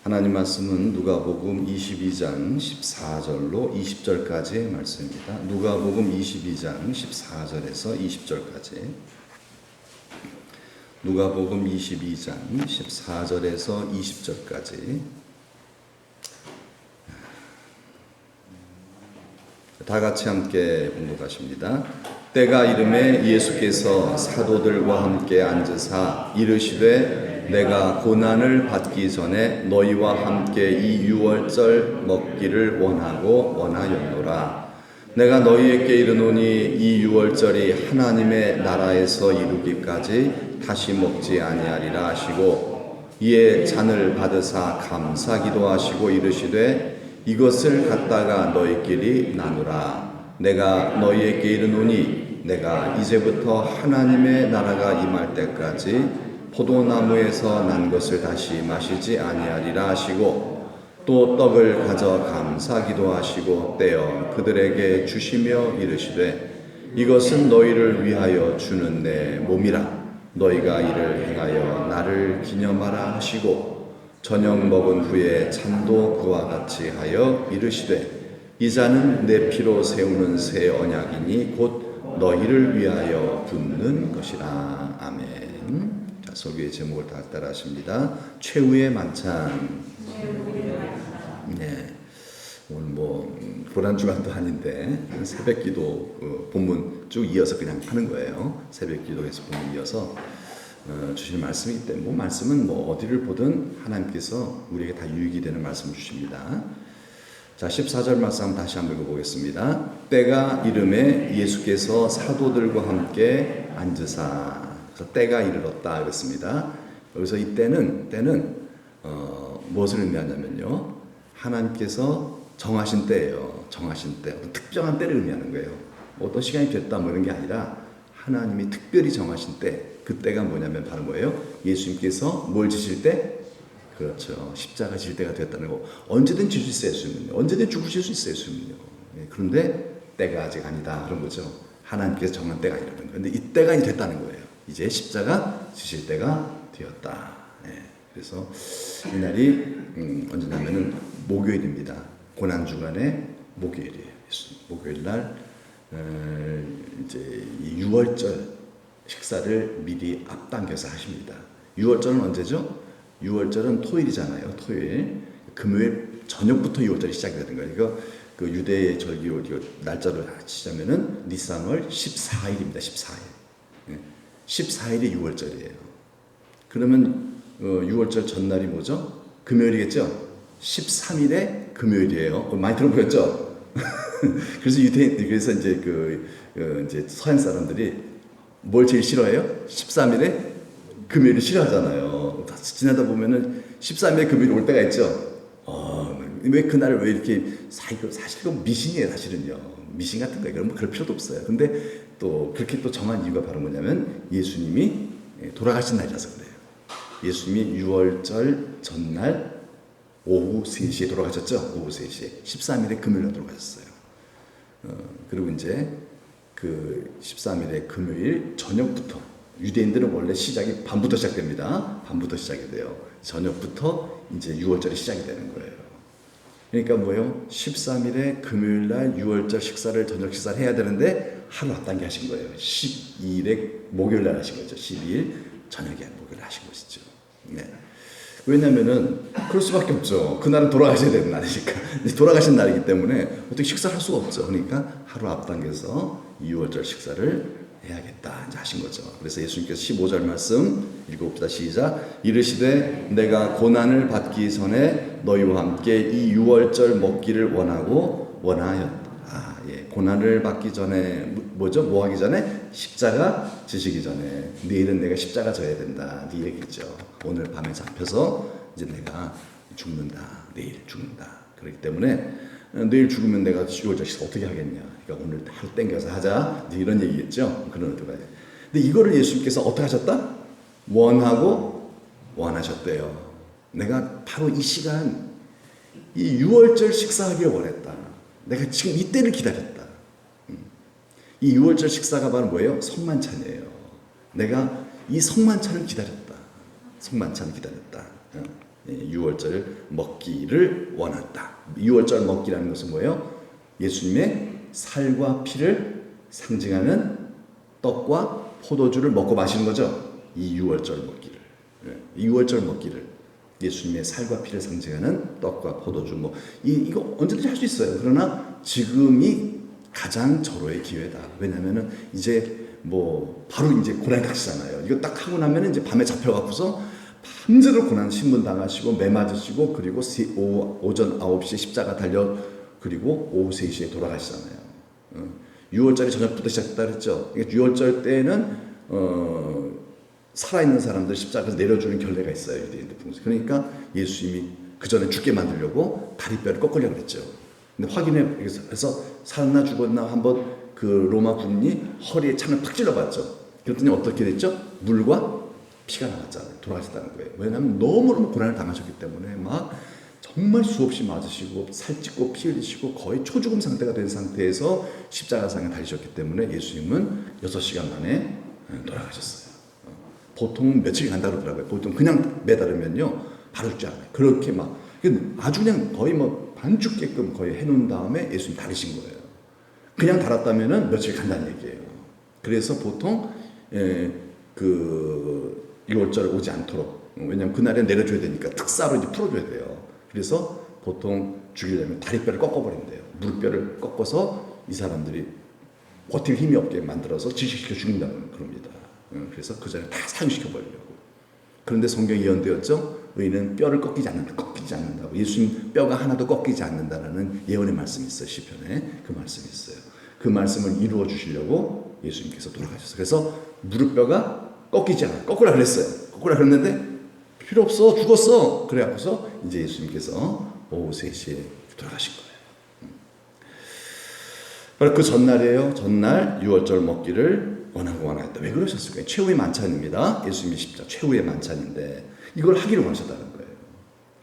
하나님 말씀은 누가복음 22장 14절로 20절까지의 말씀입니다. 누가복음 22장 14절에서 20절까지. 누가복음 22장 14절에서 20절까지. 다 같이 함께 봉독하십니다. 때가 이름에 예수께서 사도들과 함께 앉으사 이르시되 내가 고난을 받기 전에 너희와 함께 이 유월절 먹기를 원하였노라. 내가 너희에게 이르노니 이 유월절이 하나님의 나라에서 이루기까지 다시 먹지 아니하리라 하시고 이에 잔을 받으사 감사기도 하시고 이르시되 이것을 갖다가 너희끼리 나누라. 내가 너희에게 이르노니 내가 이제부터 하나님의 나라가 임할 때까지 포도나무에서 난 것을 다시 마시지 아니하리라 하시고 또 떡을 가져 감사기도 하시고 떼어 그들에게 주시며 이르시되 이것은 너희를 위하여 주는 내 몸이라. 너희가 이를 행하여 나를 기념하라 하시고 저녁 먹은 후에 잔도 그와 같이 하여 이르시되 이 잔은 내 피로 세우는 새 언약이니 곧 너희를 위하여 붓는 것이라. 아멘. 자, 설교의 제목을 다 따라하십니다. 최후의 만찬. 네. 오늘 고난주간도 아닌데 새벽기도 본문 쭉 이어서 그냥 하는 거예요. 새벽기도에서 본문 이어서 주신 말씀이기 때문에 말씀은 어디를 보든 하나님께서 우리에게 다 유익이 되는 말씀을 주십니다. 자, 14절 말씀 다시 한번 읽어보겠습니다. 때가 이름에 예수께서 사도들과 함께 앉으사. 그래서 때가 이르렀다 그랬습니다. 여기서 이 때는 무엇을 의미하냐면요, 하나님께서 정하신 때예요. 정하신 때, 어떤 특정한 때를 의미하는 거예요. 어떤 시간이 됐다 이런 게 아니라 하나님이 특별히 정하신 때, 그 때가 뭐냐면 바로 뭐예요? 예수님께서 뭘 지실 때? 그렇죠. 십자가 질 때가 됐다는 거. 언제든 질 수 있어요, 예수님은요. 언제든 죽으실 수 있어요, 예수님은요. 그런데 때가 아직 아니다 그런 거죠. 하나님께서 정한 때가 아니라는 거예요. 근데 이 때가 이제 됐다는 거예요. 이제 십자가 지실 때가 되었다. 그래서 이날이 언제냐면은 목요일입니다. 고난주간의 목요일이에요. 목요일 날 이제 이 유월절 식사를 미리 앞당겨서 하십니다. 유월절은 언제죠? 6월절은 토요일이잖아요. 토요일. 금요일 저녁부터 6월절이 시작이 되는 거예요. 이거 그 유대의 절기 날짜로 치자면은 니산월 14일입니다. 14일. 14일이 6월절이에요. 그러면 6월절 전날이 뭐죠? 금요일이겠죠? 13일에 금요일이에요. 많이 들어보셨죠? 그래서 그래서 이제 이제 서양 사람들이 뭘 제일 싫어해요? 13일에 금요일을 싫어하잖아요. 지나다 보면은 13일에 금요일 올 때가 있죠. 왜 그날을 왜 이렇게 사실 그건 미신이에요. 사실은요. 미신 같은 거 이런 그럴 필요도 없어요. 근데 또 그렇게 또 정한 이유가 바로 뭐냐면 예수님이 돌아가신 날이라서 그래요. 예수님이 6월절 전날 오후 3시에 돌아가셨죠. 오후 3시에 13일에 금요일에 돌아가셨어요. 그리고 이제 그 13일에 금요일 저녁부터 유대인들은 원래 시작이 밤부터 시작됩니다. 밤부터 시작이 돼요. 저녁부터 이제 6월절이 시작이 되는 거예요. 그러니까 뭐예요? 13일에 금요일 날 6월절 식사를 저녁 식사를 해야 되는데 하루 앞당겨 하신 거예요. 12일에 목요일 날 하신 거죠. 12일 저녁에 목요일 하신 것이죠. 네. 왜냐면은 그럴 수밖에 없죠. 그날은 돌아가셔야 되는 날이니까. 돌아가신 날이기 때문에 어떻게 식사를 할 수가 없죠. 그러니까 하루 앞당겨서 6월절 식사를 해야겠다 이제 하신 거죠. 그래서 예수님께서 15절 말씀 읽어봅시다. 시작. 이르시되 내가 고난을 받기 전에 너희와 함께 이 유월절 먹기를 원하였다. 고난을 받기 전에 뭐죠? 뭐 하기 전에? 십자가 지시기 전에. 내일은 내가 십자가 져야 된다. 이 얘기죠. 오늘 밤에 잡혀서 이제 내가 죽는다. 내일 죽는다. 그렇기 때문에 내일 죽으면 내가 6월절 식사 어떻게 하겠냐. 그러니까 오늘 하루 땡겨서 하자. 이런 얘기겠죠. 그런 의도가. 근데 이거를 예수님께서 어떻게 하셨다? 원하셨대요. 내가 바로 이 시간, 이 6월절 식사하길 원했다. 내가 지금 이때를 기다렸다. 이 6월절 식사가 바로 뭐예요? 성만찬이에요. 내가 이 성만찬을 기다렸다. 성만찬을 기다렸다. 유월절 먹기를 원한다. 유월절 먹기라는 것은 뭐예요? 예수님의 살과 피를 상징하는 떡과 포도주를 먹고 마시는 거죠. 이 유월절 먹기를. 유월절 먹기를. 예수님의 살과 피를 상징하는 떡과 포도주 이거 언제든지 할 수 있어요. 그러나 지금이 가장 절호의 기회다. 왜냐면은 이제 바로 이제 고난 닥치잖아요. 이거 딱 하고 나면 이제 밤에 잡혀갖고서 밤새도록 고난 신문 당하시고 매 맞으시고 그리고 오전 9시에 십자가 달려 그리고 오후 3시에 돌아가시잖아요. 6월절이 저녁부터 시작했다 그랬죠. 6월절 때는 살아있는 사람들 십자가에서 내려주는 결례가 있어요. 유대인들. 그러니까 예수님이 그 전에 죽게 만들려고 다리뼈를 꺾으려고 그랬죠. 근데 확인해서 살았나 죽었나 한번 그 로마 군인이 허리에 창을 팍 찔러봤죠. 그랬더니 어떻게 됐죠? 물과 피가 나왔잖아요. 돌아가셨다는 거예요. 왜냐하면 너무너무 고난을 당하셨기 때문에 막 정말 수없이 맞으시고 살찌고 피 흘리시고 거의 초죽음 상태가 된 상태에서 십자가상에 달리셨기 때문에 예수님은 6시간 만에 돌아가셨어요. 보통 며칠이 간다 그러더라고요. 보통 그냥 매달으면요 바로 죽지 않아요. 그렇게 막 아주 그냥 거의 반 죽게끔 거의 해놓은 다음에 예수님 달리신 거예요. 그냥 달았다면은 며칠 간다는 얘기예요. 그래서 보통 그 6월절 오지 않도록, 왜냐하면 그날에 내려줘야 되니까 특사로 이제 풀어줘야 돼요. 그래서 보통 죽이려면 다리뼈를 꺾어버린대요. 무릎뼈를 꺾어서 이 사람들이 버틸 힘이 없게 만들어서 질식시켜 죽인다는 그럽니다. 그래서 그 전에 다 사형시켜버리려고. 그런데 성경이 예언되었죠. 의인은 뼈를 꺾이지 않는다고. 예수님 뼈가 하나도 꺾이지 않는다라는 예언의 말씀이 있어요. 시편에 그 말씀이 있어요. 그 말씀을 이루어 주시려고 예수님께서 돌아가셨어요. 그래서 무릎뼈가 꺾이지 않아요. 꺾으라 그랬어요. 꺾으라 그랬는데 필요 없어, 죽었어. 그래갖고서 이제 예수님께서 오후 3시에 돌아가신 거예요. 바로 그 전날이에요. 전날 유월절 먹기를 원하였다. 왜 그러셨을까요? 최후의 만찬입니다. 예수님의 십자가 최후의 만찬인데 이걸 하기를 원하셨다는 거예요.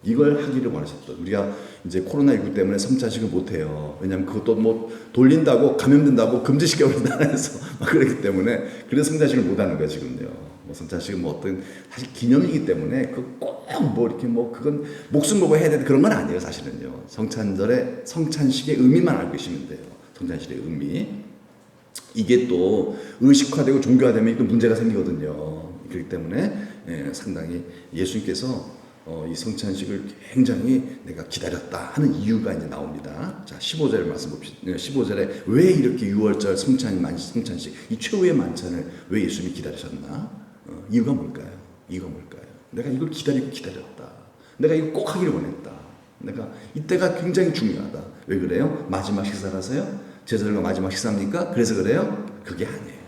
이걸 하기를 원하셨다. 우리가 이제 코로나19 때문에 성찬식을 못해요. 왜냐하면 그것도 돌린다고 감염된다고 금지시켜버린다 해서 막 그렇기 때문에 그래서 성찬식을 못하는 거예요 지금요. 성찬식은 어떤 사실 기념이기 때문에 꼭 이렇게 그건 목숨 걸고 해야 되는 그런 건 아니에요 사실은요. 성찬식의 의미만 알고 계시면 돼요. 성찬식의 의미. 이게 또 의식화되고 종교화되면 또 문제가 생기거든요. 그렇기 때문에 상당히 예수님께서 이 성찬식을 굉장히 내가 기다렸다 하는 이유가 이제 나옵니다. 자, 15절 말씀 봅시다. 15절에 왜 이렇게 유월절 성찬식, 이 최후의 만찬을 왜 예수님이 기다리셨나? 이유가 뭘까요? 내가 이걸 기다렸다. 내가 이거 꼭 하기를 원했다. 내가 이때가 굉장히 중요하다. 왜 그래요? 마지막 식사라서요? 제자들과 마지막 식사입니까? 그래서 그래요? 그게 아니에요.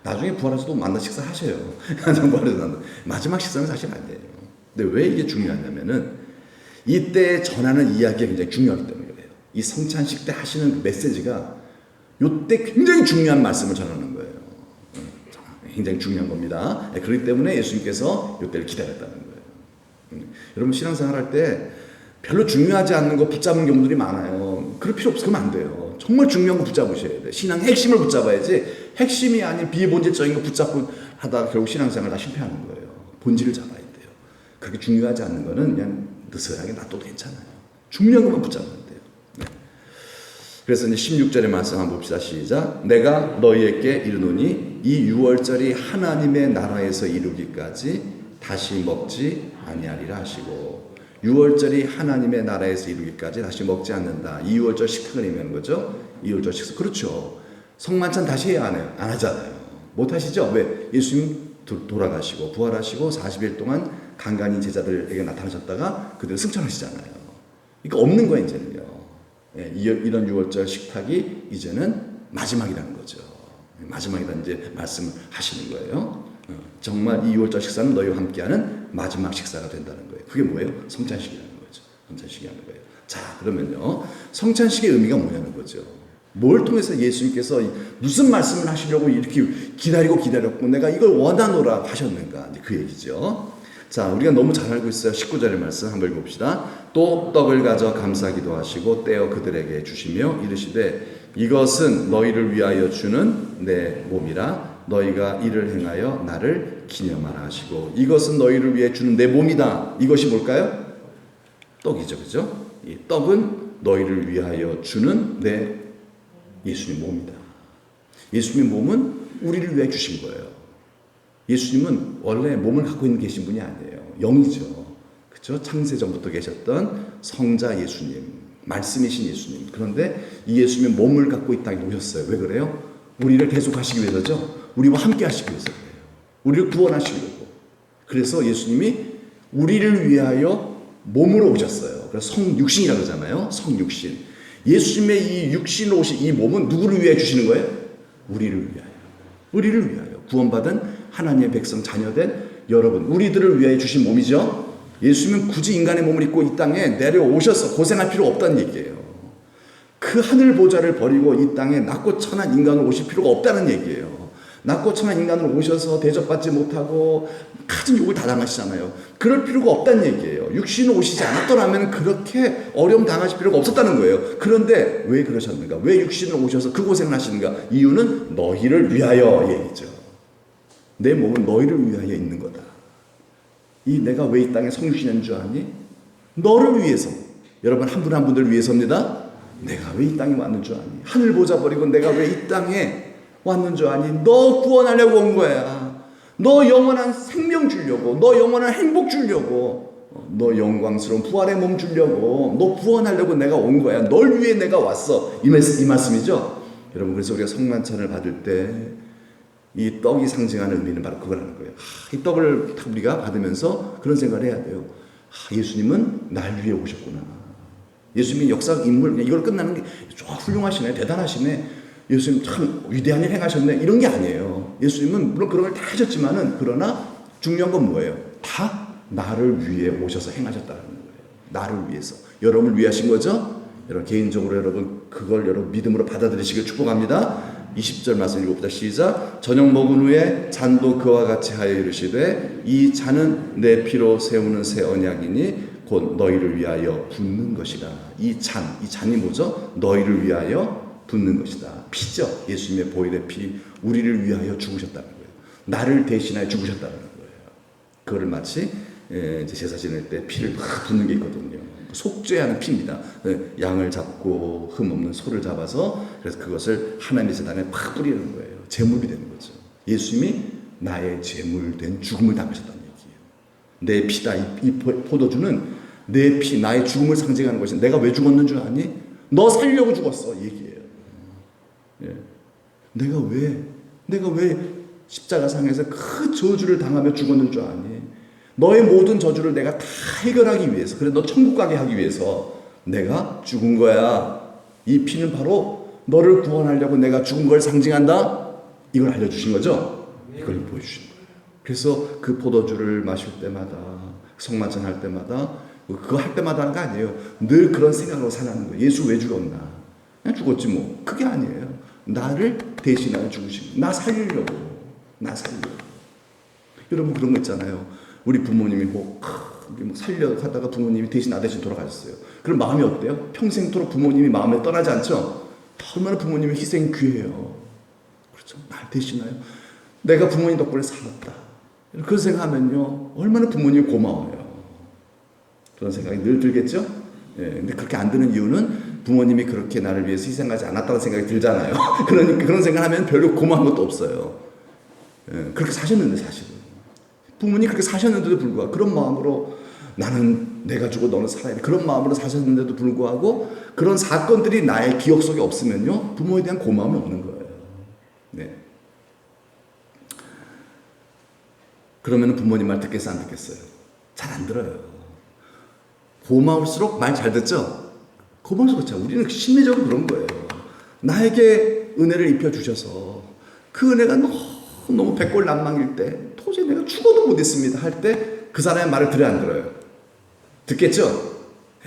나중에 부활해서도 만나 식사하셔요. 마지막 식사는 사실 아니에요. 근데 왜 이게 중요하냐면은 이때 전하는 이야기가 굉장히 중요하기 때문에 그래요. 이 성찬식 때 하시는 그 메시지가 이때 굉장히 중요한 말씀을 전하는 거예요. 굉장히 중요한 겁니다. 그렇기 때문에 예수님께서 이때를 기다렸다는 거예요. 여러분 신앙생활 할 때 별로 중요하지 않는 거 붙잡는 경우들이 많아요. 그럴 필요 없으면 안 돼요. 정말 중요한 거 붙잡으셔야 돼요. 신앙의 핵심을 붙잡아야지 핵심이 아닌 비본질적인 거 붙잡고 하다가 결국 신앙생활 다 실패하는 거예요. 본질을 잡아야 돼요. 그렇게 중요하지 않는 거는 그냥 느슨하게 놔둬도 괜찮아요. 중요한 것만 붙잡으면 돼요. 네. 그래서 이제 16절의 말씀 한번 봅시다. 시작. 내가 너희에게 이르노니 이 유월절이 하나님의 나라에서 이루기까지 다시 먹지 아니하리라 하시고, 유월절이 하나님의 나라에서 이루기까지 다시 먹지 않는다. 이 유월절 식탁을 의미하는 거죠. 이 유월절 식탁. 그렇죠. 성만찬 다시 해야 안 해요? 안 하잖아요. 못 하시죠? 왜? 예수님 돌아가시고 부활하시고 40일 동안 간간히 제자들에게 나타나셨다가 그들 승천하시잖아요. 그러니까 없는 거예요 이제는요. 이런 유월절 식탁이 이제는 마지막이라는 거죠. 마지막이라는 이제 말씀을 하시는 거예요. 정말 이 유월절 식사는 너희와 함께하는 마지막 식사가 된다는 거예요. 그게 뭐예요? 성찬식이라는 거죠. 성찬식이라는 거예요. 자, 그러면요. 성찬식의 의미가 뭐냐는 거죠. 뭘 통해서 예수님께서 무슨 말씀을 하시려고 이렇게 기다렸고 내가 이걸 원하노라 하셨는가. 그 얘기죠. 자, 우리가 너무 잘 알고 있어요. 19절의 말씀 한번 읽어봅시다. 또 떡을 가져 감사기도 하시고 떼어 그들에게 주시며 이르시되 이것은 너희를 위하여 주는 내 몸이라 너희가 이를 행하여 나를 기념하라 하시고 이것은 너희를 위해 주는 내 몸이다. 이것이 뭘까요? 떡이죠. 그죠? 이 떡은 너희를 위하여 주는 내 예수님 몸이다. 예수님 몸은 우리를 위해 주신 거예요. 예수님은 원래 몸을 갖고 있는 계신 분이 아니에요. 영이죠. 그렇죠? 창세전부터 계셨던 성자 예수님, 말씀이신 예수님. 그런데 이 예수님의 몸을 갖고 이 땅에 오셨어요. 왜 그래요? 우리를 계속하시기 위해서죠. 우리와 함께 하시기 위해서 그래요. 우리를 구원하시려고. 그래서 예수님이 우리를 위하여 몸으로 오셨어요. 그래서 성육신이라고 그러잖아요. 성육신. 예수님의 이 육신으로 오신 이 몸은 누구를 위해 주시는 거예요? 우리를 위하여. 우리를 위하여. 구원받은 하나님의 백성 자녀된 여러분, 우리들을 위하여 주신 몸이죠. 예수님은 굳이 인간의 몸을 입고 이 땅에 내려오셔서 고생할 필요 없다는 얘기예요. 그 하늘 보좌를 버리고 이 땅에 낮고 천한 인간으로 오실 필요가 없다는 얘기예요. 낮고 천한 인간으로 오셔서 대접받지 못하고 가진 욕을 다 당하시잖아요. 그럴 필요가 없다는 얘기예요. 육신으로 오시지 않았더라면 그렇게 어려움 당하실 필요가 없었다는 거예요. 그런데 왜 그러셨는가? 왜 육신으로 오셔서 그 고생을 하시는가? 이유는 너희를 위하여 얘기죠. 내 몸은 너희를 위하여 있는 거다. 이 내가 왜 이 땅에 성육신인 줄 아니? 너를 위해서. 여러분 한 분 한 분들 위해서입니다. 내가 왜 이 땅에 왔는 줄 아니? 하늘 보자 버리고 내가 왜 이 땅에 왔는 줄 아니? 너 구원하려고 온 거야. 너 영원한 생명 주려고. 너 영원한 행복 주려고. 너 영광스러운 부활의 몸 주려고. 너 구원하려고 내가 온 거야. 널 위해 내가 왔어. 이 말씀이죠. 여러분 그래서 우리가 성만찬을 받을 때 이 떡이 상징하는 의미는 바로 그거라는 거예요. 이 떡을 우리가 받으면서 그런 생각을 해야 돼요. 예수님은 날 위해 오셨구나. 예수님이 역사 인물, 이걸 끝나는 게 훌륭하시네, 대단하시네, 예수님 참 위대한 일 행하셨네, 이런 게 아니에요. 예수님은 물론 그런 걸 다 하셨지만은, 그러나 중요한 건 뭐예요? 다 나를 위해 오셔서 행하셨다는 거예요. 나를 위해서. 여러분을 위해 하신 거죠? 여러분 개인적으로 여러분 그걸 여러분 믿음으로 받아들이시길 축복합니다. 20절 말씀 읽어보자. 시작. 저녁 먹은 후에 잔도 그와 같이 하여 이르시되 이 잔은 내 피로 세우는 새 언약이니 곧 너희를 위하여 붓는 것이다. 이 잔이 뭐죠? 너희를 위하여 붓는 것이다. 피죠. 예수님의 보혈의 피, 우리를 위하여 죽으셨다는 거예요. 나를 대신하여 죽으셨다는 거예요. 그거를 마치 제사 지낼 때 피를 막 붓는 게 있거든요. 속죄하는 피입니다. 양을 잡고 흠 없는 소를 잡아서 그래서 그것을 하나님의 재단에 팍 뿌리는 거예요. 제물이 되는 거죠. 예수님이 나의 제물된 죽음을 당하셨다는 얘기예요. 내 피다. 이 포도주는 내 피, 나의 죽음을 상징하는 것이. 내가 왜 죽었는 줄 아니? 너 살려고 죽었어. 이 얘기예요. 예. 내가 왜 십자가상에서 그 저주를 당하며 죽었는 줄 아니? 너의 모든 저주를 내가 다 해결하기 위해서, 그래 너 천국 가게 하기 위해서 내가 죽은 거야. 이 피는 바로 너를 구원하려고 내가 죽은 걸 상징한다. 이걸 알려주신 거죠. 이걸 보여주신 거예요. 그래서 그 포도주를 마실 때마다, 성만찬 할 때마다, 그거 할 때마다 하는 거 아니에요. 늘 그런 생각으로 살아가는 거예요. 예수 왜 죽었나? 그냥 죽었지 뭐. 그게 아니에요. 나를 대신하여 죽으신 거예요. 나 살리려고. 여러분 그런 거 있잖아요. 우리 부모님이 뭐 살려 하다가 부모님이 나 대신 돌아가셨어요. 그럼 마음이 어때요? 평생토록 부모님이 마음에 떠나지 않죠? 얼마나 부모님의 희생이 귀해요. 그렇죠? 날 대신하여 내가 부모님 덕분에 살았다. 그런 생각하면요, 얼마나 부모님이 고마워요. 그런 생각이 늘 들겠죠? 예, 근데 그렇게 안 드는 이유는 부모님이 그렇게 나를 위해서 희생하지 않았다는 생각이 들잖아요. 그러니까 그런 생각하면 별로 고마운 것도 없어요. 예, 그렇게 사셨는데 사실은. 부모님 그렇게 사셨는데도 불구하고 그런 마음으로 나는 내가 죽어 너는 살아야 돼. 그런 마음으로 사셨는데도 불구하고 그런 사건들이 나의 기억 속에 없으면요, 부모에 대한 고마움이 없는 거예요. 네. 그러면 부모님 말 듣겠어요? 안 듣겠어요? 잘 안 들어요. 고마울수록 말 잘 듣죠? 고마울수록 잘. 우리는 심리적으로 그런 거예요. 나에게 은혜를 입혀주셔서 그 은혜가 너무 백골난망일 때 도저히 내가 죽어도 못했습니다 할 때 그 사람의 말을 들어야 안 들어요? 듣겠죠?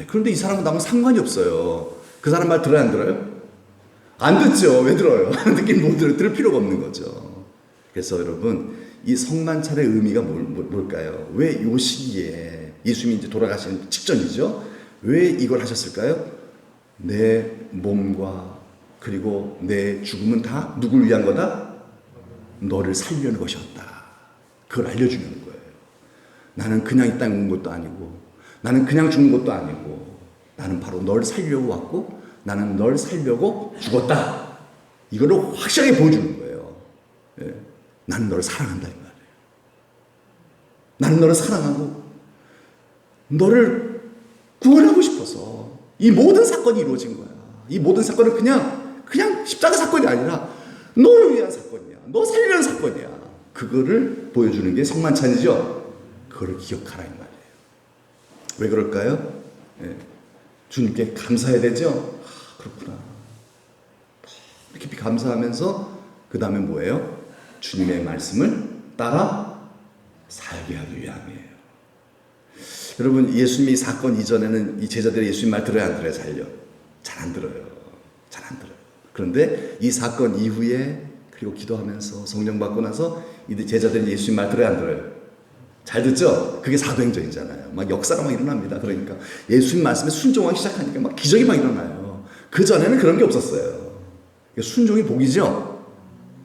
그런데 이 사람은 나하고 상관이 없어요. 그 사람 말 들어야 안 들어요? 안 듣죠. 왜 들어요? 듣긴 못 들어요. 들을 필요가 없는 거죠. 그래서 여러분 이 성만찬의 의미가 뭘까요? 왜 이 시기에 예수님이 이제 돌아가시는 직전이죠. 왜 이걸 하셨을까요? 내 몸과 그리고 내 죽음은 다 누굴 위한 거다? 너를 살리려는 것이었다. 그걸 알려주는 거예요. 나는 그냥 이 땅에 온 것도 아니고, 나는 그냥 죽는 것도 아니고, 나는 바로 너를 살리려고 왔고, 나는 널 살려고 죽었다. 이거를 확실하게 보여주는 거예요. 예. 나는 너를 사랑한다 이 말이에요. 나는 너를 사랑하고 너를 구원하고 싶어서 이 모든 사건이 이루어진 거야. 이 모든 사건은 그냥 십자가 사건이 아니라 너를 위한 사건이야. 너 살리려는 사건이야. 그거를 보여주는 게 성만찬이죠. 그거를 기억하라 이 말이에요. 왜 그럴까요? 예. 주님께 감사해야 되죠. 그렇구나. 깊이 감사하면서 그 다음에 뭐예요? 주님의 말씀을 따라 살게 하기 위함이에요. 여러분, 예수님이 이 사건 이전에는 이 제자들이 예수님 말 들어야 안 들어요? 잘 안 들어요. 잘 안 들어요. 그런데 이 사건 이후에 그리고 기도하면서 성령 받고 나서 이 제자들이 예수님 말 들어야 안 들어요? 잘 듣죠? 그게 사도행전이잖아요. 막 역사가 막 일어납니다. 그러니까 예수님 말씀에 순종하기 시작하니까 막 기적이 막 일어나요. 그 전에는 그런 게 없었어요. 순종이 복이죠?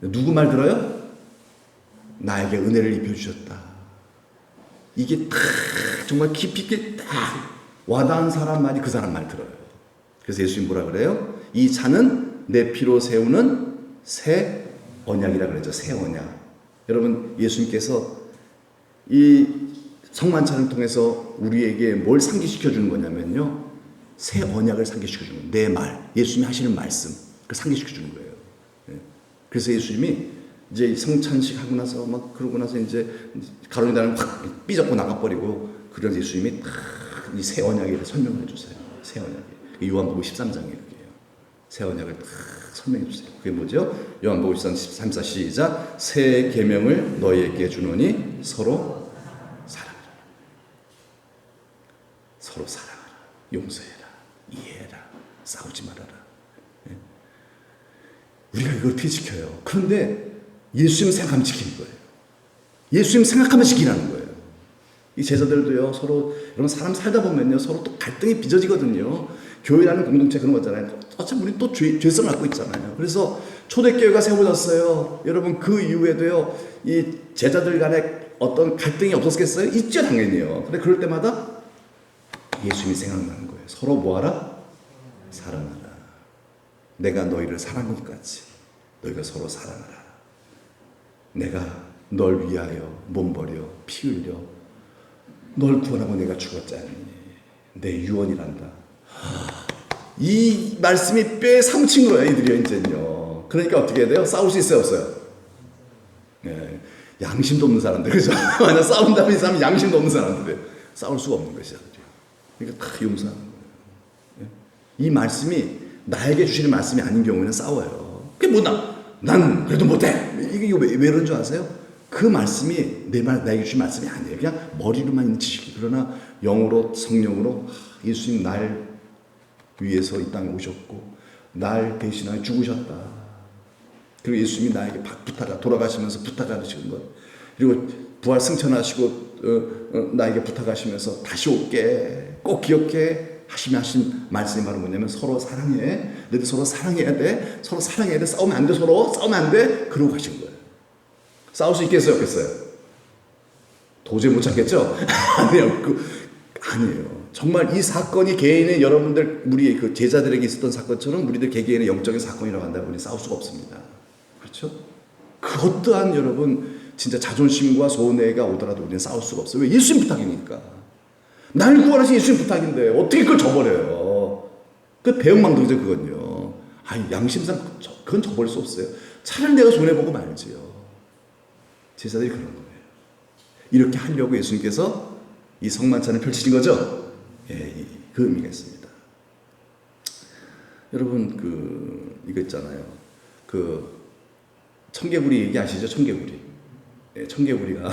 누구 말 들어요? 나에게 은혜를 입혀주셨다. 이게 딱 정말 깊이 있게 딱 와닿은 사람 말이 그 사람 말 들어요. 그래서 예수님 뭐라 그래요? 이 잔은 내 피로 세우는 새 언약이라 그러죠. 새 언약. 여러분, 예수님께서 이 성만찬을 통해서 우리에게 뭘 상기시켜 주는 거냐면요, 새 언약을 상기시켜 주는 거예요. 내 말, 예수님이 하시는 말씀, 그걸 상기시켜 주는 거예요. 그래서 예수님이 이제 성찬식 하고 나서 막 그러고 나서 이제 가론유다는 확 삐졌고 나가버리고, 그래서 예수님이 딱 이 새 언약에 설명을 해주세요. 새 언약에. 요한복음 13장에 그게요. 새 언약을 딱 설명해 주세요. 그게 뭐죠? 요한복음 13, 14 시작. 새 계명을 너희에게 주노니 서로 사랑하라. 서로 사랑하라. 용서해라. 이해해라. 싸우지 말아라. 예? 우리가 이걸 어떻게 지켜요? 그런데 예수님 생각하면 지키는 거예요. 예수님 생각하면 지키라는 거예요. 이 제자들도요, 서로, 여러분, 사람 살다 보면요, 서로 또 갈등이 빚어지거든요. 교회라는 공동체 그런 거잖아요. 어차피 우리 또 죄성을 갖고 있잖아요. 그래서 초대교회가 세워졌어요. 여러분, 그 이후에도요, 이 제자들 간에 어떤 갈등이 없었겠어요? 있죠, 당연히요. 근데 그럴 때마다 예수님이 생각나는 거예요. 서로 뭐하라? 사랑하라. 내가 너희를 사랑한 것 같이 너희가 서로 사랑하라. 내가 널 위하여 몸버려 피 흘려 널 구원하고 내가 죽었지 않니? 내 유언이란다. 이 말씀이 뼈에 사무친 거예요, 이들이요, 이제는요. 그러니까 어떻게 해야 돼요? 싸울 수 있어요, 없어요? 네. 양심도 없는 사람들, 그죠? 만약 싸운다면 이 사람은 양심도 없는 사람들, 싸울 수가 없는 것이야. 그러니까 다 용서하는 거예요. 네? 이 말씀이 나에게 주시는 말씀이 아닌 경우에는 싸워요. 그게 뭐다? 난 그래도 못해. 이게 왜 그런 줄 아세요? 그 말씀이 나에게 주신 말씀이 아니에요. 그냥 머리로만 있는 지식이. 그러나 영으로, 성령으로 예수님 날 위해서 이 땅에 오셨고 날 대신하여 죽으셨다. 그리고 예수님이 나에게 돌아가시면서 부탁하시는 것, 그리고 부활 승천하시고 나에게 부탁하시면서 다시 올게, 꼭 기억해 하신 말씀이 바로 뭐냐면 서로 사랑해. 너희들 서로 사랑해야 돼. 서로 사랑해야 돼. 싸우면 안 돼. 서로 싸우면 안 돼. 그러고 가신 거예요. 싸울 수 있겠어요? 없겠어요? 도저히 못 참겠죠? 아니에요. 아니에요. 정말 이 사건이 개인의 여러분들, 우리 그 제자들에게 있었던 사건처럼 우리들 개개인의 영적인 사건이라고 한다면 우리 싸울 수가 없습니다. 그렇죠? 그 어떠한 여러분 진짜 자존심과 손해가 오더라도 우리는 싸울 수가 없어요. 왜? 예수님 부탁이니까. 날 구원하신 예수님 부탁인데 어떻게 그걸 저버려요? 그 배은망덕이죠, 그건요. 아니, 양심상 그건 저버릴 수 없어요. 차라리 내가 손해보고 말지요. 제자들이 그런 거예요. 이렇게 하려고 예수님께서 이 성만찬을 펼치신 거죠? 예, 그 의미가 있습니다. 여러분, 이거 있잖아요. 청개구리 얘기 아시죠? 청개구리. 예, 청개구리가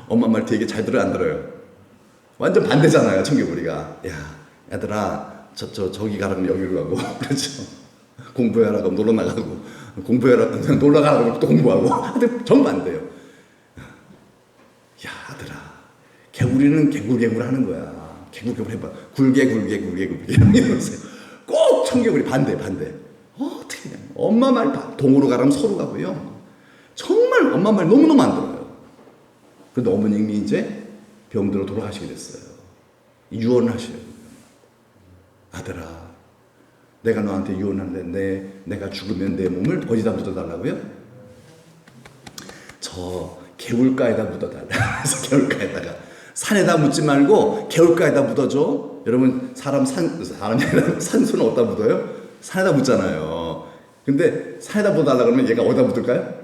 엄마 말 되게 잘 들어요, 안 들어요? 완전 반대잖아요, 청개구리가. 야, 얘들아, 저기 가라면 여기로 가고, 그렇죠? 공부해라 그럼 놀러 나가고, 공부해라 그럼 놀러 가라 그럼 또 공부하고. 근데 정반대예요. 야, 아들아, 개구리는 개굴 하는 거야. 개굴 해봐. 굴게 이러면서 꼭 청개구리 반대. 어떻게 해? 엄마 말 동으로 가라면 서로 가고요. 정말 엄마 말 너무너무 안 들어요. 그런데 어머님이 이제 병들어 돌아가시게 됐어요. 유언을 하셔요. 아들아, 내가 너한테 유언하는데 내가 죽으면 내 몸을 어디다 묻어달라고요? 저 개울가에다 묻어달라. 그래서 개울가에다가, 산에다 묻지 말고 개울가에다 묻어줘. 여러분, 사람이 아니라 산소는 어디다 묻어요? 산에다 묻잖아요. 근데 산에다 묻어달라 그러면 얘가 어디다 묻을까요?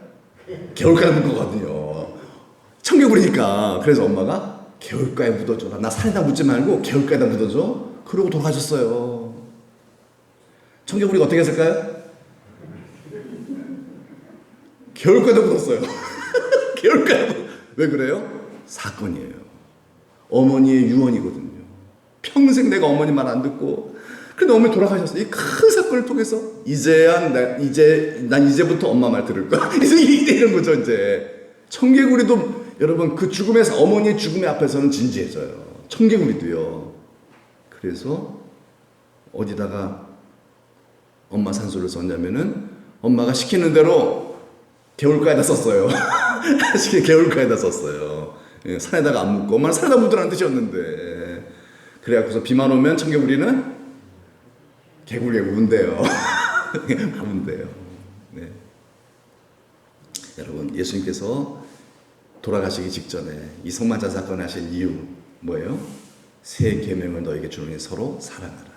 개울가에 묻거든요. 청개구리니까. 그래서 엄마가 개울가에 묻어줘라. 나 산에다 묻지 말고 개울가에다 묻어줘. 그러고 돌아가셨어요. 청개구리가 어떻게 했을까요? 개울가에다 묻었어요. 개울가에. 왜 그래요? 사건이에요. 어머니의 유언이거든요. 평생 내가 어머니 말 안 듣고, 근데 어머니 돌아가셨어요. 이 큰 사건을 통해서 난 이제부터 엄마 말 들을 거야. 이제 이런 거죠. 이제 청개구리도 여러분 그 죽음에서, 어머니의 죽음의 앞에서는 진지해져요. 청개구리도요. 그래서 어디다가 엄마 산소를 썼냐면은 엄마가 시키는 대로 개울가에다 썼어요. 개울가에다 썼어요. 산에다가 안 묻고, 엄마는 산에다 묻으라는 뜻이었는데. 그래갖고서 비만 오면 청개구리는 개구리에 운대요. 운대요. 네. 여러분, 예수님께서 돌아가시기 직전에 이 성만찬 사건을 하신 이유 뭐예요? 새 계명을 너에게 주노니 서로 사랑하라.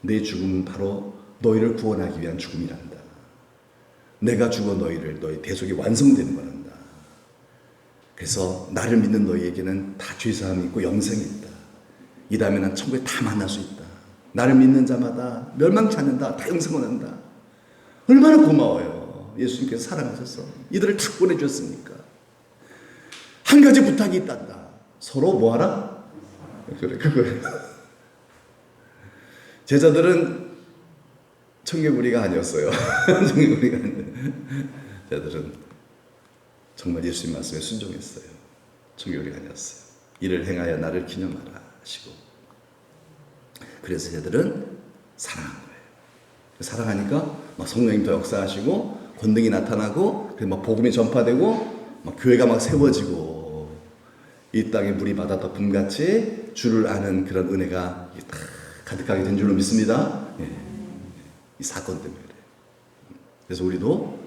내 죽음은 바로 너희를 구원하기 위한 죽음이란다. 내가 죽어 너희 대속이 완성되는 거란다. 그래서 나를 믿는 너희에게는 다 죄사함이 있고 영생이 있다. 이 다음에 난 천국에 다 만날 수 있다. 나를 믿는 자마다 멸망치 않는다. 다 영생을 한다. 얼마나 고마워요. 예수님께서 사랑하셔서 이들을 탁 보내주셨습니까? 한 가지 부탁이 있단다. 서로 뭐하라? 그래, 그거예요. 제자들은 청개구리가 아니었어요. 청개구리가 아니에요. 제자들은 정말 예수님 말씀에 순종했어요. 청개구리가 아니었어요. 이를 행하여 나를 기념하라 하시고, 그래서 제자들은 사랑한 거예요. 사랑하니까 막 성령님 더 역사하시고 권능이 나타나고, 그래서 막 복음이 전파되고 막 교회가 막 세워지고, 이 땅에 물이 바다 붐같이 주를 아는 그런 은혜가 다 가득하게 된 줄로 믿습니다. 예. 이 사건 때문에 그래요. 그래서 우리도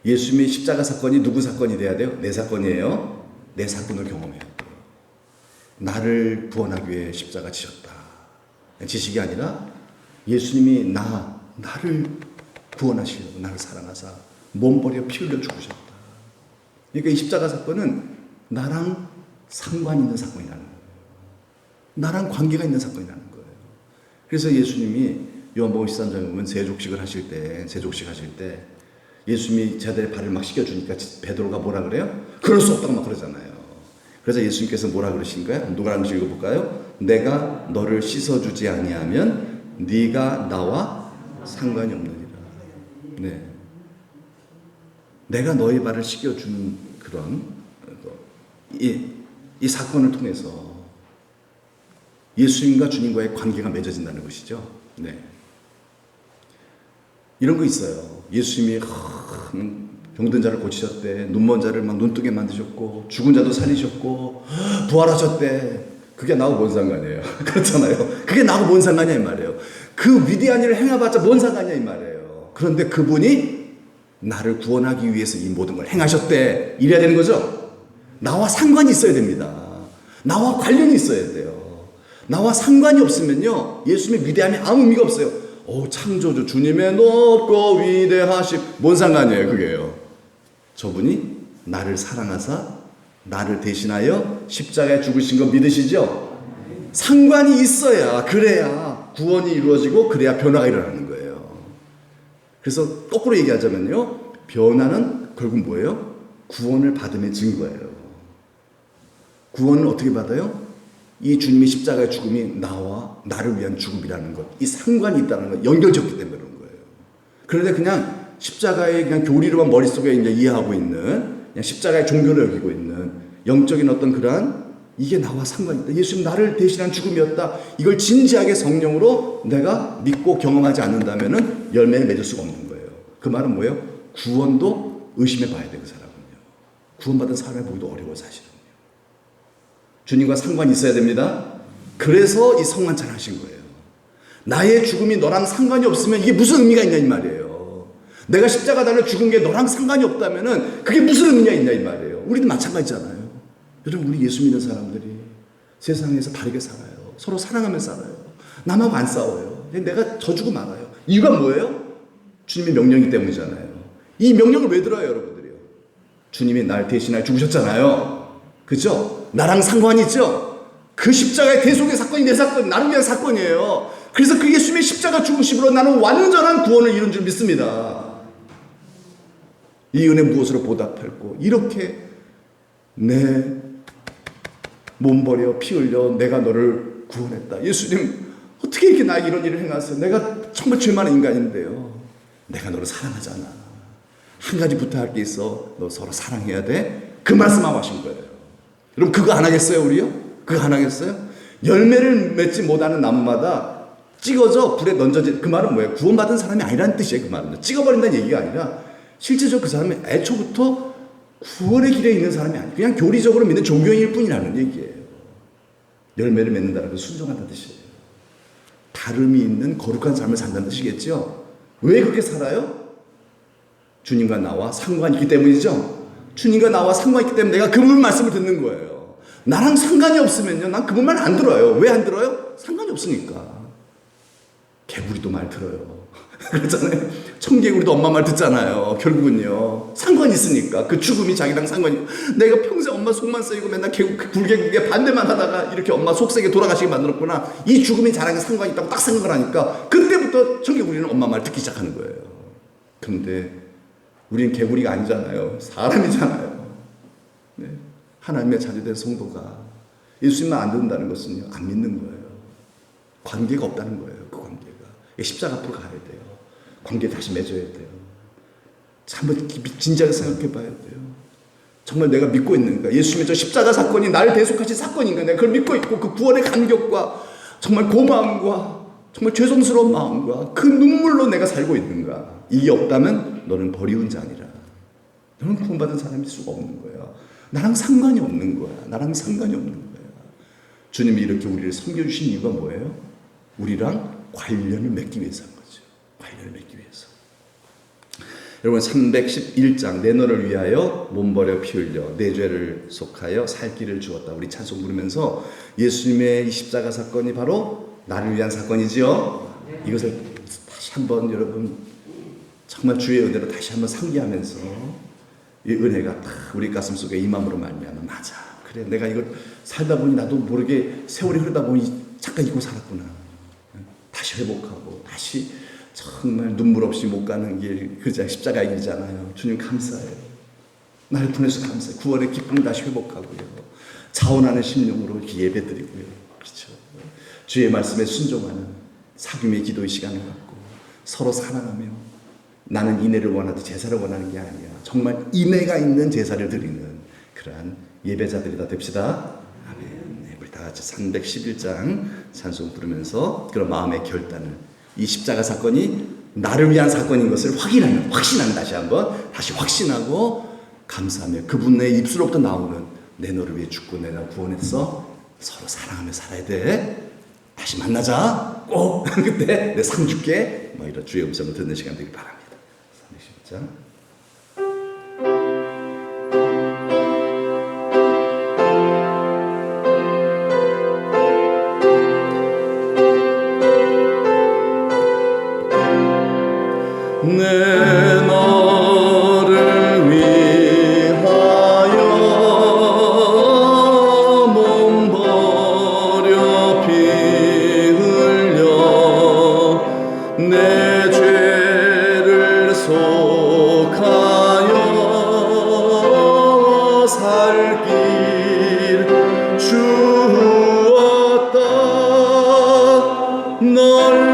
예수님의 십자가 사건이 누구 사건이 돼야 돼요? 내 사건이에요. 내 사건을 경험해야 돼요. 나를 구원하기 위해 십자가 지셨다. 지식이 아니라 예수님이 나를 구원하시려고 나를 사랑하사 몸 버려 피 흘려 죽으셨다. 그러니까 이 십자가 사건은 나랑 상관 있는 사건이라는 거예요. 나랑 관계가 있는 사건이라는 거예요. 그래서 예수님이 요한복음 13장에 보면 세족식 하실 때 예수님이 제자들의 발을 막 씻겨주니까 베드로가 뭐라 그래요? 그럴 수 없다고 막 그러잖아요. 그래서 예수님께서 뭐라 그러신가요? 누가 한번 읽어볼까요? 내가 너를 씻어주지 아니하면 네가 나와 상관이 없느니라. 네. 내가 너의 발을 씻겨준 그런 이 사건을 통해서 예수님과 주님과의 관계가 맺어진다는 것이죠. 네. 이런 거 있어요. 예수님이 병든 자를 고치셨대. 눈먼 자를 막 눈뜨게 만드셨고, 죽은 자도 살리셨고, 부활하셨대. 그게 나하고 뭔 상관이에요? 그렇잖아요. 그게 나하고 뭔 상관이야 이 말이에요. 그 위대한 일을 행해봤자 뭔 상관이야 이 말이에요. 그런데 그분이 나를 구원하기 위해서 이 모든 걸 행하셨대. 이래야 되는 거죠. 나와 상관이 있어야 됩니다. 나와 관련이 있어야 돼요. 나와 상관이 없으면요, 예수님의 위대함이 아무 의미가 없어요. 창조주 주님의 높고 위대하심, 뭔 상관이에요 그게요. 저분이 나를 사랑하사 나를 대신하여 십자가에 죽으신 거 믿으시죠? 상관이 있어야, 그래야 구원이 이루어지고, 그래야 변화가 일어나는 거예요. 그래서 거꾸로 얘기하자면요, 변화는 결국 뭐예요? 구원을 받음의 증거예요. 구원을 어떻게 받아요? 이 주님의 십자가의 죽음이 나를 위한 죽음이라는 것, 이 상관이 있다는 것, 연결적기 때문에 그런 거예요. 그런데 그냥 십자가의 그냥 교리로만 머릿속에 이제 이해하고 있는, 그냥 십자가의 종교를 여기고 있는 영적인 어떤 그러한, 이게 나와 상관이 있다. 예수님 나를 대신한 죽음이었다. 이걸 진지하게 성령으로 내가 믿고 경험하지 않는다면은 열매를 맺을 수가 없는 거예요. 그 말은 뭐예요? 구원도 의심해 봐야 돼. 그 사람은요. 구원받은 사람을 보기도 어려워 사실은요. 주님과 상관이 있어야 됩니다. 그래서 이 성만찬을 하신 거예요. 나의 죽음이 너랑 상관이 없으면 이게 무슨 의미가 있냐 이 말이에요. 내가 십자가 달려 죽은 게 너랑 상관이 없다면은 그게 무슨 의미가 있냐 이 말이에요. 우리도 마찬가지잖아요. 여러분, 우리 예수 믿는 사람들이 세상에서 바르게 살아요. 서로 사랑하며 살아요. 남하고 안 싸워요. 내가 져주고 말아요. 이유가 뭐예요? 주님의 명령이기 때문이잖아요. 이 명령을 왜 들어요, 여러분들이요? 주님이 날 대신하여 죽으셨잖아요. 그죠? 나랑 상관이 있죠? 그 십자가의 대속의 사건이 내 사건, 나를 위한 사건이에요. 그래서 그 예수님의 십자가 죽으심으로 나는 완전한 구원을 이룬 줄 믿습니다. 이 은혜 무엇으로 보답할고, 이렇게 내 몸 버려 피 흘려 내가 너를 구원했다. 예수님, 어떻게 이렇게 나에게 이런 일을 행하세요? 내가 정말 죄 많은 인간인데요. 내가 너를 사랑하잖아. 한 가지 부탁할 게 있어. 너 서로 사랑해야 돼. 그 말씀하고 하신 거예요. 여러분, 그거 안 하겠어요, 우리요? 그거 안 하겠어요? 열매를 맺지 못하는 나무마다 찍어져 불에 던져진, 그 말은 뭐예요? 구원받은 사람이 아니라는 뜻이에요. 그 말은 찍어버린다는 얘기가 아니라 실제적으로 그 사람이 애초부터 구원의 길에 있는 사람이 아니에요. 그냥 교리적으로 믿는 종교인일 뿐이라는 얘기예요. 열매를 맺는다는 건 순종한다는 뜻이에요. 다름이 있는 거룩한 삶을 산다는 뜻이겠죠. 왜 그렇게 살아요? 주님과 나와 상관이 있기 때문이죠. 주님과 나와 상관이 있기 때문에 내가 그분 말씀을 듣는 거예요. 나랑 상관이 없으면요, 난 그분 말 안 들어요. 왜 안 들어요? 상관이 없으니까. 개구리도 말 들어요. 그렇잖아요. 청개구리도 엄마 말 듣잖아요. 결국은요, 상관이 있으니까. 그 죽음이 자기랑 상관이 있고, 내가 평생 엄마 속만 쓰이고 맨날 굴개굴개 반대만 하다가 이렇게 엄마 속세게 돌아가시게 만들었구나. 이 죽음이 자랑 상관이 있다고 딱 생각을 하니까 그때부터 청개구리는 엄마 말 듣기 시작하는 거예요. 그런데 우리는 개구리가 아니잖아요. 사람이잖아요. 네. 하나님의 자녀된 성도가 예수님만 안 듣는다는 것은요, 안 믿는 거예요. 관계가 없다는 거예요. 그 관계가. 십자가 앞으로 가야 돼요. 관계 다시 맺어야 돼요. 한번 진지하게 생각해 봐야 돼요. 정말 내가 믿고 있는가? 예수님의 저 십자가 사건이 나를 대속하신 사건인가? 내가 그걸 믿고 있고 그 구원의 감격과 정말 고마움과 정말 죄송스러운 마음과 그 눈물로 내가 살고 있는가? 이게 없다면 너는 버리운 자니라. 너는 구원받은 사람일 수가 없는 거야. 나랑 상관이 없는 거야. 나랑 상관이 없는 거야. 주님이 이렇게 우리를 섬겨주신 이유가 뭐예요? 우리랑 관련을 맺기 위해서 한 거죠. 관련을 맺기 위해서. 여러분, 311장 내 너를 위하여 몸 버려 피 흘려 내 죄를 속하여 살 길을 주었다. 우리 찬송 부르면서 예수님의 이 십자가 사건이 바로 나를 위한 사건이지요. 이것을 다시 한번 여러분 정말 주의 은혜로 다시 한번 상기하면서 이 은혜가 딱 우리 가슴 속에 임함으로 말미암아 맞아. 그래, 내가 이걸 살다 보니 나도 모르게 세월이 흐르다 보니 잠깐 잊고 살았구나. 다시 회복하고 다시 정말 눈물 없이 못 가는 길, 그저 십자가의 길이잖아요. 주님 감사해요. 나를 보내서 감사해요. 구원의 기쁨 다시 회복하고요. 자원하는 심령으로 이렇게 예배드리고요. 그렇죠. 주의 말씀에 순종하는 사귐의 기도의 시간을 갖고 서로 사랑하며 나는 인애를 원하듯 제사를 원하는 게 아니야. 정말 인애가 있는 제사를 드리는 그러한 예배자들이 다 됩시다. 아멘. 네, 우리 다 같이 311장 찬송 부르면서 그런 마음의 결단을, 이 십자가 사건이 나를 위한 사건인 것을 확신하는 다시 한번 다시 확신하고 감사하며 그분의 입술로부터 나오는 내 너를 위해 죽고 내가 구원했어. 서로 사랑하며 살아야 돼. 다시 만나자. 꼭 그때 내 상 줄게. 뭐 이런 주의 음성을 듣는 시간 되길 바랍니다. 311장. 내 너를 위하여 몸 버려 피 흘려 내 죄를 속하여 살 길 주었다. 널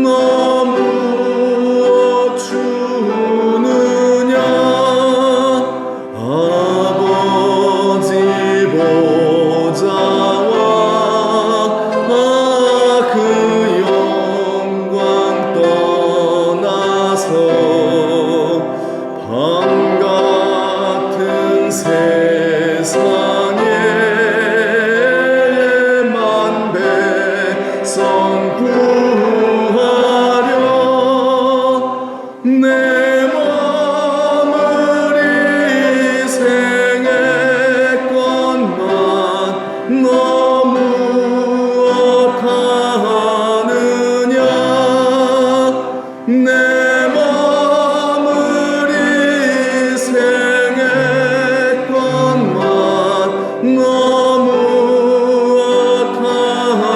너 세상에 만백성 구하려 내 몸을 희생했건만 너무 어하느냐 내 몸을 희생했건만 너무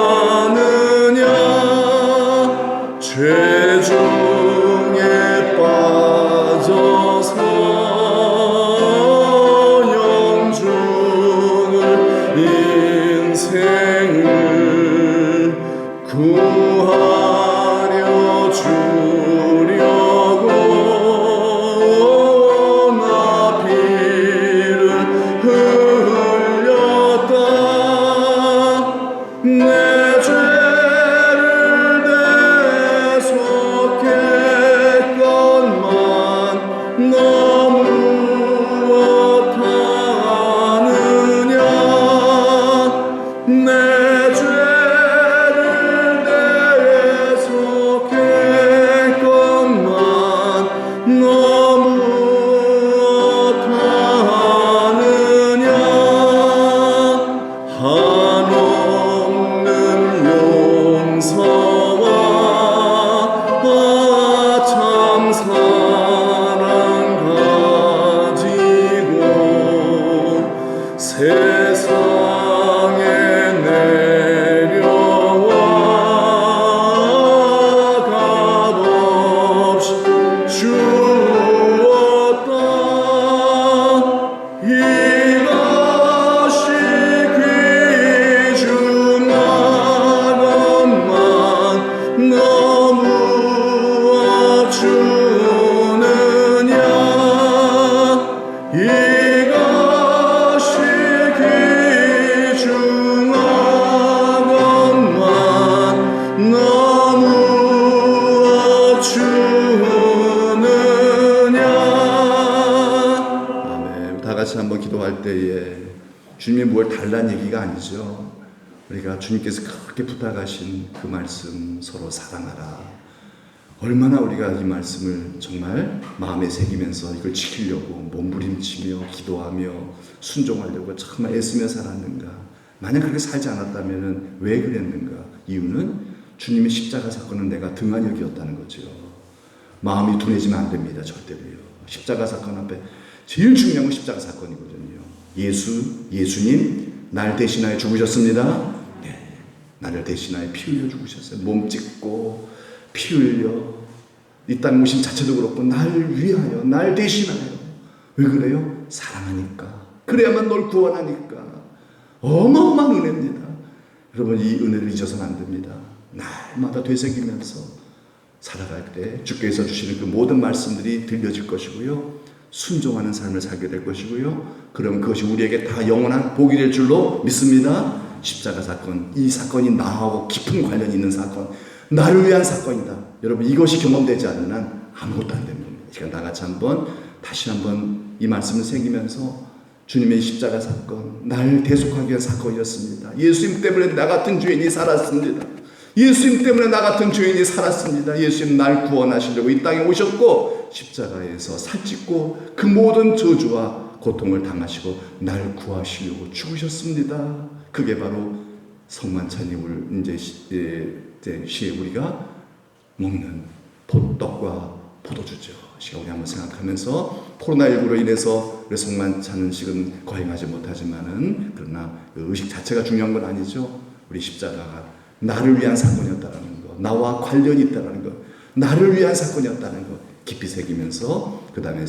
어하느냐 죄 중에 빠져서 영중을 인생을 구하려 주려고 나 피를 흘렸다 내 죄를 대속했건만 너무 어하느냐 내 죄를 대속했건만 너무 어하느냐 한없는 용서와 참 사랑 가지고 세상에 내려와 값없이 주었다 이것이 귀중한 것만 너무 주느냐 이것이 귀중한 것만 너무 주느냐 아멘. 다 같이 한번 기도할 때에 주님이 뭘 달라는 얘기가 아니죠. 우리가 주님께서 그렇게 부탁하신 그 말씀 서로 사랑하라. 얼마나 우리가 이 말씀을 정말 마음에 새기면서 이걸 지키려고 몸부림치며 기도하며 순종하려고 정말 애쓰며 살았는가. 만약 그렇게 살지 않았다면 왜 그랬는가. 이유는 주님의 십자가 사건은 내가 등한히 여기었다는 거죠. 마음이 둔해지면 안 됩니다. 절대로요. 십자가 사건 앞에 제일 중요한 건 십자가 사건이거든요. 예수님 날 대신하여 죽으셨습니다. 네, 나를 대신하여 피 흘려 죽으셨어요. 몸 찢고 피 흘려 이 땅 오심 자체도 그렇고 날 위하여 날 대신하여. 왜 그래요? 사랑하니까. 그래야만 널 구원하니까. 어마어마한 은혜입니다. 여러분 이 은혜를 잊어서는 안 됩니다. 날마다 되새기면서 살아갈 때 주께서 주시는 그 모든 말씀들이 들려질 것이고요. 순종하는 삶을 살게 될 것이고요. 그럼 그것이 우리에게 다 영원한 복이 될 줄로 믿습니다. 십자가 사건, 이 사건이 나하고 깊은 관련이 있는 사건, 나를 위한 사건이다. 여러분 이것이 경험되지 않는 한 아무것도 안 됩니다. 그러니까 나같이 다시 한번 이 말씀을 새기면서 주님의 십자가 사건, 날 대속하기 위한 사건이었습니다. 예수님 때문에 나 같은 죄인이 살았습니다. 예수님 때문에 나 같은 죄인이 살았습니다. 예수님 날 구원하시려고 이 땅에 오셨고 십자가에서 살찌고 그 모든 저주와 고통을 당하시고 날 구하시려고 죽으셨습니다. 그게 바로 성만찬이 이제 시에 우리가 먹는 떡과 포도주죠. 시간 우리 한번 생각하면서 코로나19로 인해서 우리 성만찬식은 거행하지 못하지만은 그러나 그 의식 자체가 중요한 건 아니죠. 우리 십자가가 나를 위한 사건이었다는 것, 나와 관련이 있다는 것, 나를 위한 사건이었다는 것 깊이 새기면서 그 다음에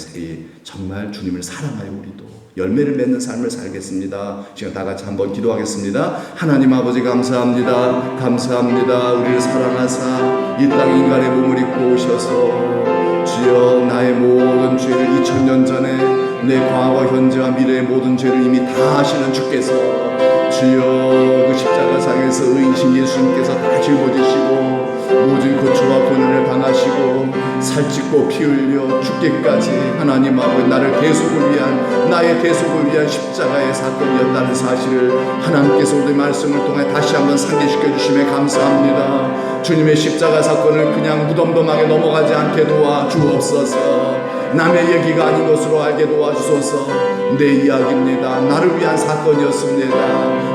정말 주님을 사랑하여 우리도 열매를 맺는 삶을 살겠습니다. 지금 다 같이 한번 기도하겠습니다. 하나님 아버지 감사합니다. 감사합니다. 우리를 사랑하사 이 땅 인간의 몸을 입고 오셔서 주여 나의 모든 죄를 2000년 전에 내 과거 현재와 미래의 모든 죄를 이미 다 하시는 주께서 주여 그 십자가상에서 의이신 예수님께서 다 짊어지시고 모든 고초와 고난을 당하시고 살찌고 피 흘려 죽기까지 하나님 아버지 나를 대속을 위한 나의 대속을 위한 십자가의 사건이었다는 사실을 하나님께서 오늘 말씀을 통해 다시 한번 상기시켜 주심에 감사합니다. 주님의 십자가 사건을 그냥 무덤덤하게 넘어가지 않게 도와주옵소서. 남의 얘기가 아닌 것으로 알게 도와주소서. 내 이야기입니다. 나를 위한 사건이었습니다.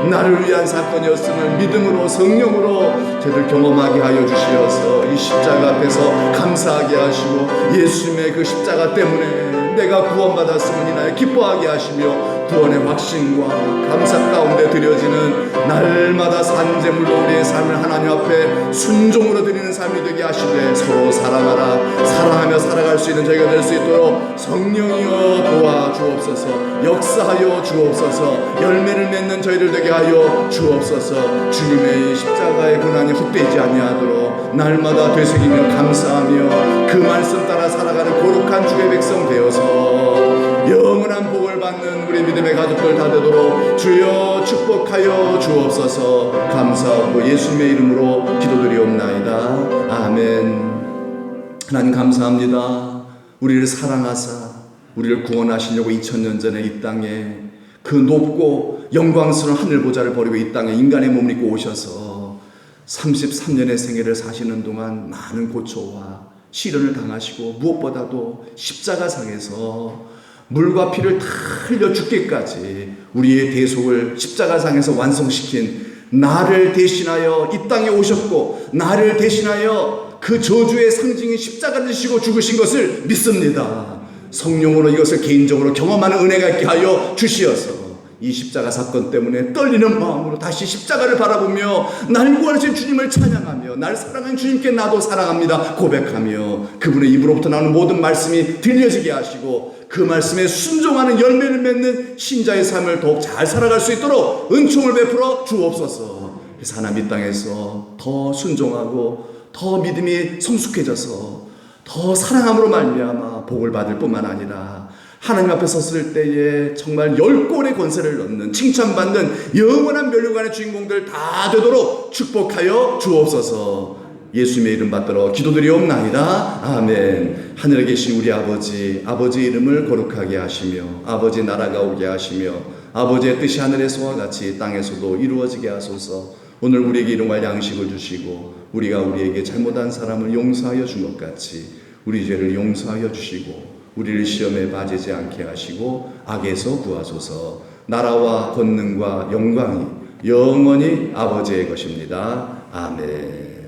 나를 위한 사건이었음을 믿음으로 성령으로 저들 경험하게 하여 주시어서 이 십자가 앞에서 감사하게 하시고 예수님의 그 십자가 때문에 내가 구원받았음을 인하여 기뻐하게 하시며 구원의 확신과 감사 가운데 드려지는 날마다 산제물로 우리의 삶을 하나님 앞에 순종으로 드리는 삶이 되게 하시되 서로 사랑하라. 사랑하며 살아갈 수 있는 저희가 될 수 있도록 성령이여 도와주옵소서. 역사하여 주옵소서. 열매를 맺는 저희들 되게 하여 주옵소서. 주님의 십자가의 고난이 헛되지 아니하도록 날마다 되새기며 감사하며 그 말씀 따라 살아가는 거룩한 주의 백성 되어서 영원한 복을 받는 우리 믿음의 가족들 다 되도록 주여 축복하여 주옵소서. 감사하고 예수님의 이름으로 기도드리옵나이다. 아멘. 하나님 감사합니다. 우리를 사랑하사 우리를 구원하시려고 2000년 전에 이 땅에 그 높고 영광스러운 하늘 보좌를 버리고 이 땅에 인간의 몸을 입고 오셔서 33년의 생애를 사시는 동안 많은 고초와 시련을 당하시고 무엇보다도 십자가상에서 물과 피를 다 흘려 죽기까지 우리의 대속을 십자가상에서 완성시킨 나를 대신하여 이 땅에 오셨고 나를 대신하여 그 저주의 상징인 십자가를 지시고 죽으신 것을 믿습니다. 성령으로 이것을 개인적으로 경험하는 은혜가 있게 하여 주시어서 이 십자가 사건 때문에 떨리는 마음으로 다시 십자가를 바라보며 날 구원하신 주님을 찬양하며 날 사랑하는 주님께 나도 사랑합니다 고백하며 그분의 입으로부터 나오는 모든 말씀이 들려지게 하시고 그 말씀에 순종하는 열매를 맺는 신자의 삶을 더욱 잘 살아갈 수 있도록 은총을 베풀어 주옵소서. 그래서 하나님 이 땅에서 더 순종하고 더 믿음이 성숙해져서 더 사랑함으로 말미암아 복을 받을 뿐만 아니라 하나님 앞에 섰을 때에 정말 10골의 권세를 얻는 칭찬받는 영원한 멸류관의 주인공들 다 되도록 축복하여 주옵소서. 예수님의 이름 받들어 기도드리옵나이다. 아멘. 하늘에 계신 우리 아버지, 아버지의 이름을 거룩하게 하시며 아버지 나라가 오게 하시며 아버지의 뜻이 하늘에서와 같이 땅에서도 이루어지게 하소서. 오늘 우리에게 일용할 양식을 주시고 우리가 우리에게 잘못한 사람을 용서하여 준 것 같이 우리 죄를 용서하여 주시고 우리를 시험에 빠지지 않게 하시고 악에서 구하소서. 나라와 권능과 영광이 영원히 아버지의 것입니다. 아멘.